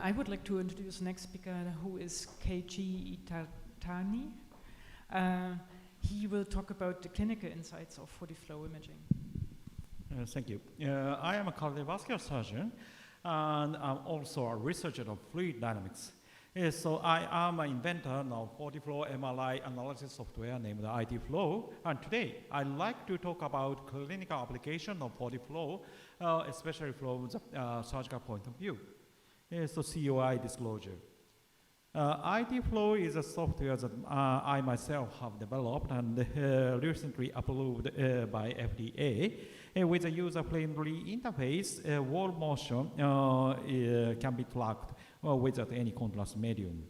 I would like to introduce the next speaker, who is Keiichi Itatani. He will talk about the clinical insights of 4D flow imaging. Thank you. I am a cardiovascular surgeon, and I'm also a researcher of fluid dynamics. So I am an inventor of 4D flow MRI analysis software named IT Flow, and today I'd like to talk about clinical application of 4D flow, especially from the surgical point of view. So COI disclosure. IT Flow is a software that I myself have developed and recently approved by FDA. With a user-friendly interface, wall motion can be tracked without any contrast medium.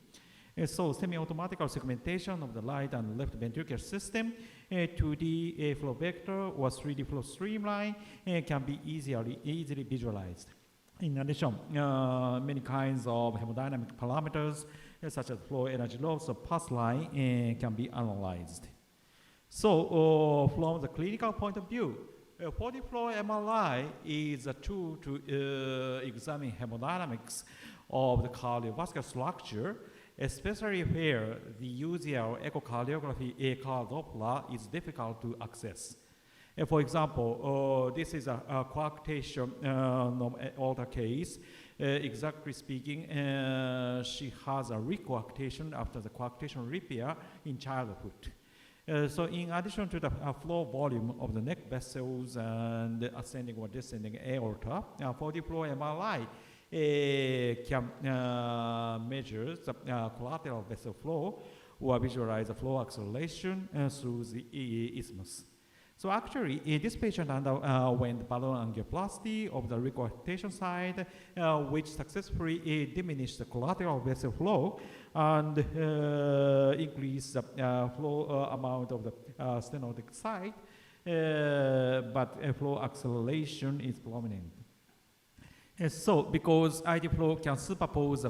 So semi-automatic segmentation of the right and left ventricular system, 2D flow vector or 3D flow streamline can be easily visualized. In addition, many kinds of hemodynamic parameters such as flow energy loss or path line can be analyzed. So from the clinical point of view, 4D flow MRI is a tool to examine hemodynamics of the cardiovascular structure, especially where the usual echocardiography Carl Doppler is difficult to access. For example, this is a coarctation alter case. Exactly speaking, she has a recoarctation after the coarctation repair in childhood. So in addition to the flow volume of the neck vessels and ascending or descending aorta, 4D flow MRI can measure the collateral vessel flow or visualize the flow acceleration through the isthmus. So actually, this patient underwent balloon angioplasty of the recoarctation side, which successfully diminished the collateral vessel flow and increased the flow amount of the stenotic side, but flow acceleration is prominent. So, because IT flow can superpose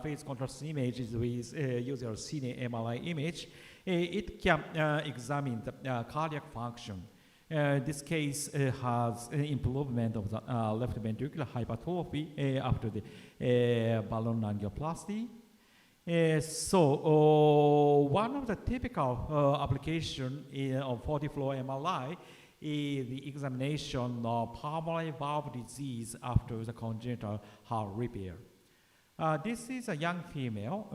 phase contrast images with usual cine MRI image, it can examine the cardiac function. This case has improvement of the left ventricular hypertrophy after the balloon angioplasty. So one of the typical application of 4D flow MRI is the examination of pulmonary valve disease after the congenital heart repair. This is a young female,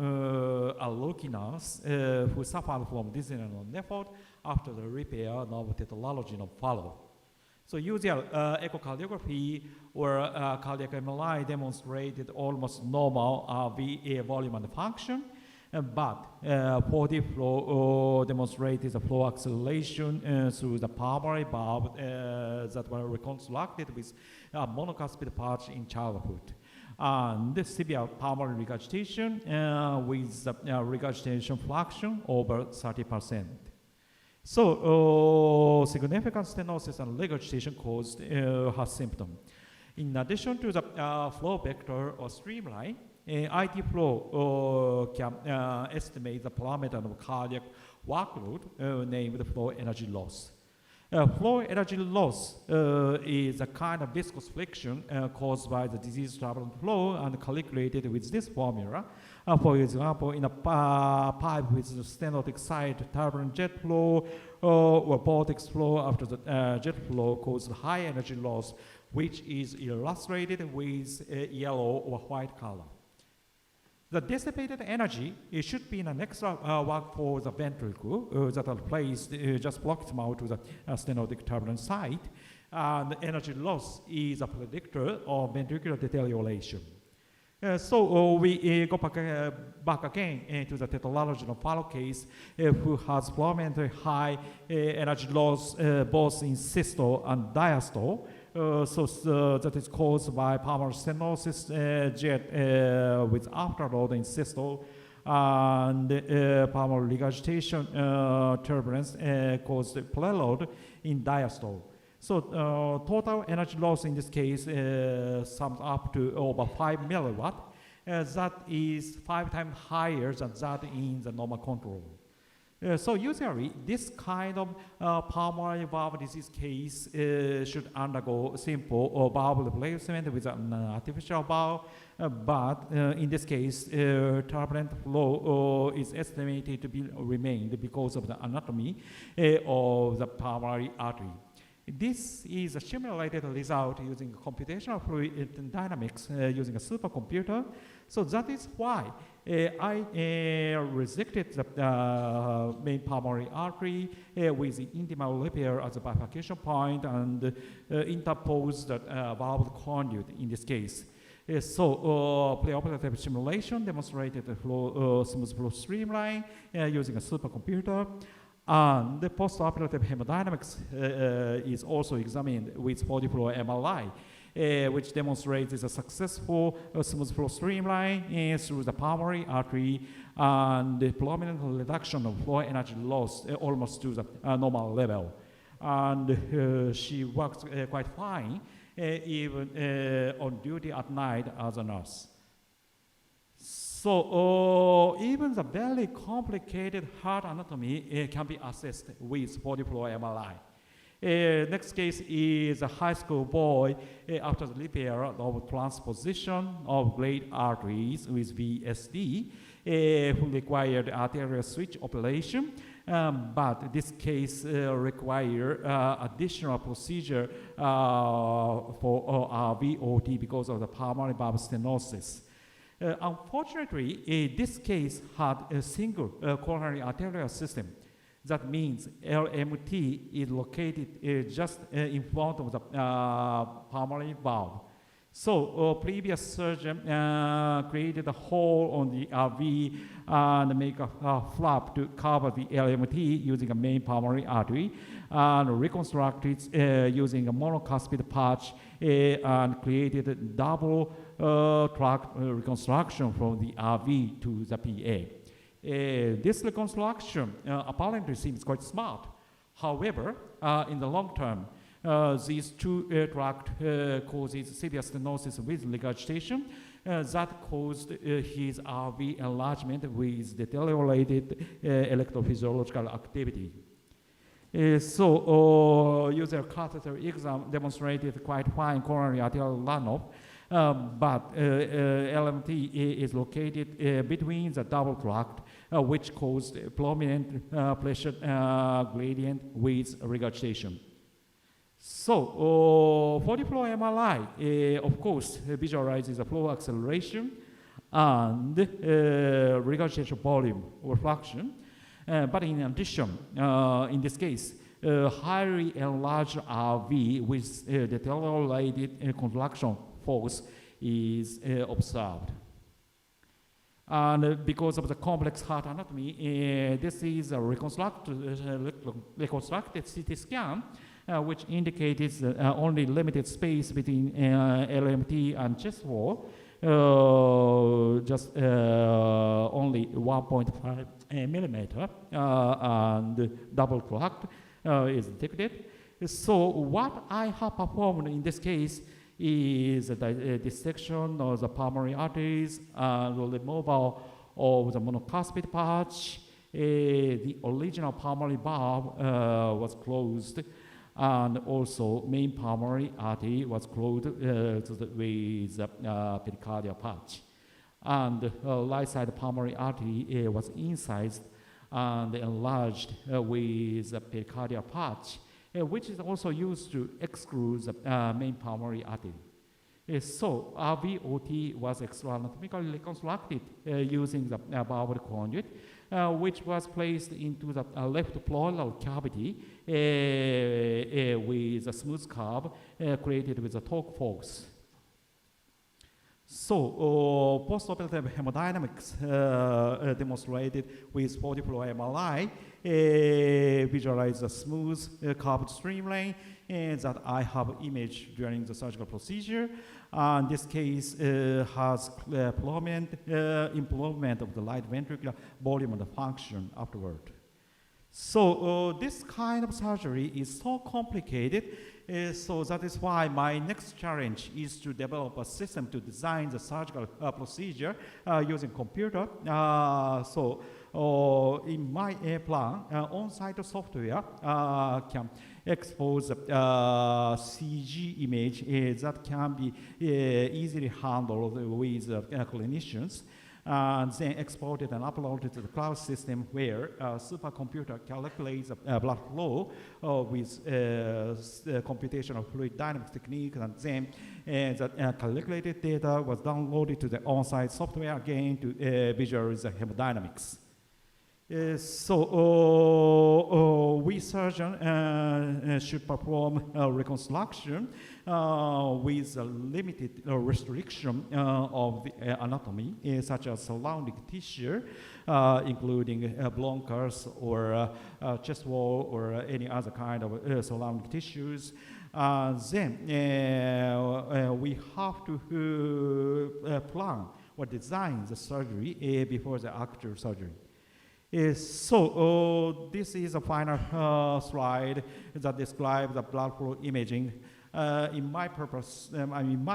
a rookie nurse, who suffered from dizziness on effort after the repair of tetralogy of fallow. So usual echocardiography or cardiac MRI demonstrated almost normal VA volume and function, but 4D flow demonstrated the flow acceleration through the pulmonary valve that were reconstructed with monocuspid patch in childhood. And the severe pulmonary regurgitation with regurgitation fraction over 30%. So significant stenosis and regurgitation caused her symptom. In addition to the flow vector or streamline, IT flow can estimate the parameter of cardiac workload named flow energy loss. Flow energy loss is a kind of viscous friction caused by the disease turbulent flow and calculated with this formula. For example, in a pipe with the stenotic side, turbulent jet flow or vortex flow after the jet flow causes high energy loss, which is illustrated with yellow or white color. The dissipated energy should be in an extra work for the ventricle that are placed just proximal to the stenotic turbulent site, and the energy loss is a predictor of ventricular deterioration. So we go back again to the tetralogy of fallow case who has prominently high energy loss both in systole and diastole. So that is caused by pulmonary stenosis jet with afterload in systole and pulmonary regurgitation turbulence caused preload in diastole. So total energy loss in this case sums up to over 5 milliwatt. That is 5 times higher than that in the normal control. So usually, this kind of pulmonary valve disease case should undergo simple or valve replacement with an artificial valve, but in this case, turbulent flow is estimated to be remained because of the anatomy of the pulmonary artery. This is a simulated result using computational fluid dynamics using a supercomputer. So that is why I resected the main pulmonary artery with the intimal repair as a bifurcation point and interposed the valve conduit in this case. So preoperative simulation demonstrated a smooth flow streamline using a supercomputer. And the postoperative hemodynamics is also examined with 40-flow MRI, which demonstrates a successful smooth flow streamline through the pulmonary artery and the prominent reduction of flow energy loss almost to the normal level. And she works quite fine, even on duty at night as a nurse. So even the very complicated heart anatomy can be assessed with 40-flow MRI. Next case is a high school boy after the repair of transposition of great arteries with VSD who required arterial switch operation. But this case require additional procedure for VOT because of the pulmonary valve stenosis. Unfortunately, this case had a single coronary arterial system. That means LMT is located just in front of the pulmonary valve. So previous surgeon created a hole on the RV and make a flap to cover the LMT using a main pulmonary artery and reconstructed using a monocuspid patch and created a double track reconstruction from the RV to the PA. This reconstruction apparently seems quite smart. However, in the long term, these two tract causes severe stenosis with regurgitation that caused his RV enlargement with deteriorated electrophysiological activity. So user catheter exam demonstrated quite fine coronary arterial runoff, but LMT is located between the double tract, which caused prominent pressure gradient with regurgitation. So 40-flow MRI, of course, visualizes the flow acceleration and regurgitation volume or fraction. But in addition, in this case, highly enlarged RV with deteriorated contraction force is observed. And because of the complex heart anatomy, this is a reconstructed CT scan, which indicated only limited space between LMT and chest wall, just only 1.5 millimeter, and double tract is detected. So what I have performed in this case is the dissection of the pulmonary arteries and the removal of the monocuspid patch. The original pulmonary valve was closed, and also main pulmonary artery was closed with the pericardial patch. And right side pulmonary artery was incised and enlarged with the pericardial patch, which is also used to exclude the main pulmonary artery. So RVOT was extra-anatomically reconstructed using the valve conduit, which was placed into the left pleural cavity with a smooth curve created with a torque force. So postoperative hemodynamics demonstrated with 40-flow MRI visualize a smooth curved streamline that I have imaged during the surgical procedure. And this case has prominent improvement of the right ventricular volume and the function afterward. So this kind of surgery is so complicated, so that is why my next challenge is to develop a system to design the surgical procedure using computer. So in my plan, on-site software can expose CG image that can be easily handled with clinicians, and then exported and uploaded to the cloud system where a supercomputer calculates blood flow with computational fluid dynamics technique, and then the calculated data was downloaded to the on-site software again to visualize the hemodynamics. We surgeon should perform reconstruction with a limited restriction of the anatomy, such as surrounding tissue, including bronchus or chest wall or any other kind of surrounding tissues. Then we have to plan or design the surgery before the actual surgery. This is the final slide that describes the blood flow imaging. In my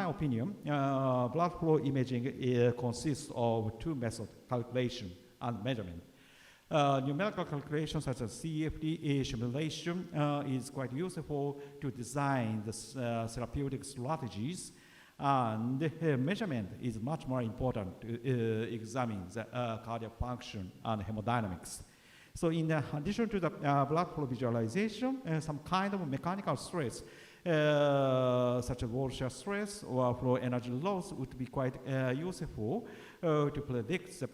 opinion, blood flow imaging consists of two methods: calculation and measurement. Numerical calculation such as CFD simulation is quite useful to design the therapeutic strategies, and measurement is much more important to examine the cardiac function and hemodynamics. So in addition to the blood flow visualization, some kind of mechanical stress, such as wall shear stress or flow energy loss, would be quite useful to predict the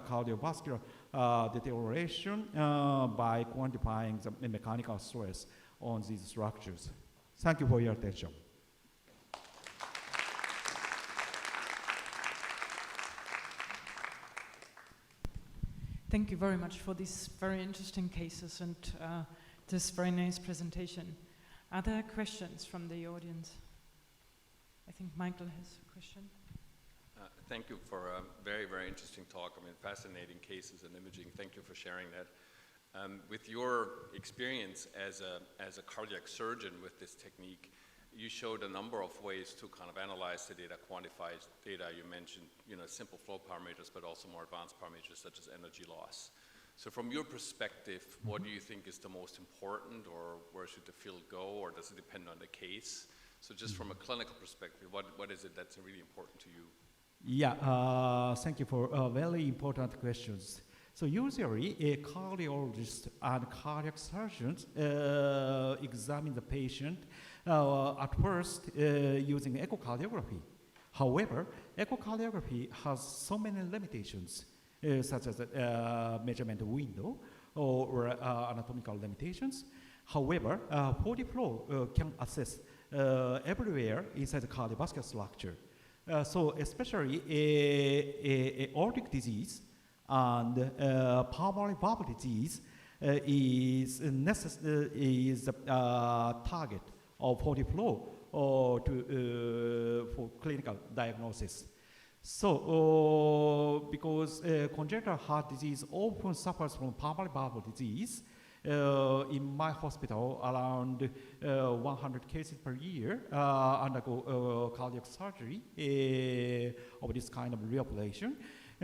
cardiovascular deterioration by quantifying the mechanical stress on these structures. Thank you for your attention. Thank you very much for these very interesting cases and this very nice presentation. Are there questions from the audience? I think Michael has a question. Thank you for a very, very interesting talk. I mean, fascinating cases and imaging. Thank you for sharing that. With your experience as a cardiac surgeon with this technique, you showed a number of ways to kind of analyze the data, quantify data. You mentioned, simple flow parameters, but also more advanced parameters such as energy loss. So from your perspective, what do you think is the most important, or where should the field go, or does it depend on the case? So just from a clinical perspective, what is it that's really important to you? Yeah, thank you for very important questions. So usually, a cardiologist and cardiac surgeons examine the patient at first using echocardiography. However, echocardiography has so many limitations, such as measurement window or anatomical limitations. However, 4D flow can assess everywhere inside the cardiovascular structure. So especially aortic disease and pulmonary valve disease is the target of 4D flow for clinical diagnosis. So, because congenital heart disease often suffers from pulmonary valve disease, in my hospital, around 100 cases per year undergo cardiac surgery of this kind of repopulation.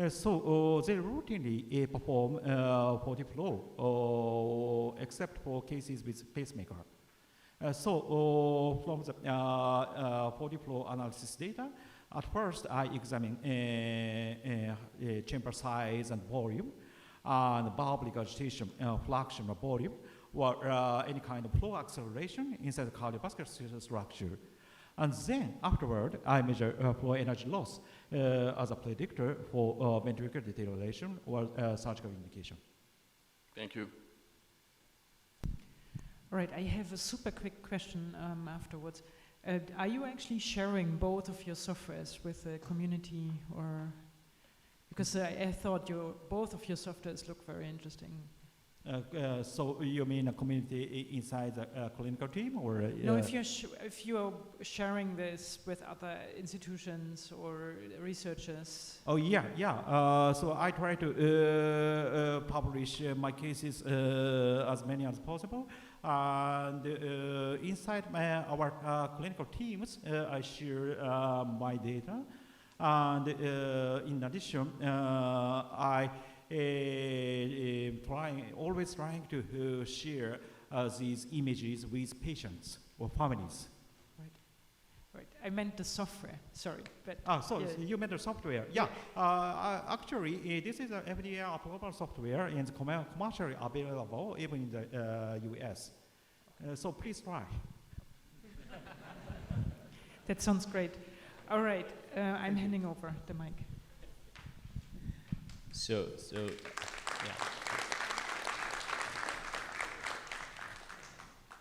So they routinely perform 4D flow, except for cases with pacemaker. So from the 4D flow analysis data, at first I examine chamber size and volume, and valve regurgitation, fluxion or volume, or any kind of flow acceleration inside the cardiovascular structure. And then afterward, I measure flow energy loss as a predictor for ventricular deterioration or surgical indication. Thank you. All right, I have a super quick question afterwards. Are you actually sharing both of your softwares with the community, or because I thought both of your softwares look very interesting? So you mean a community inside the clinical team, or? No, if you're sharing this with other institutions or researchers. Oh yeah. So I try to publish my cases as many as possible, and inside our clinical teams, I share my data, and in addition, I always trying to share these images with patients or families. Right. I meant the software. Sorry, but So you meant the software. Yeah. Actually, this is an FDA approval software and commercially available even in the US. So please try. that sounds great. All right, I'm handing over the mic. So yeah.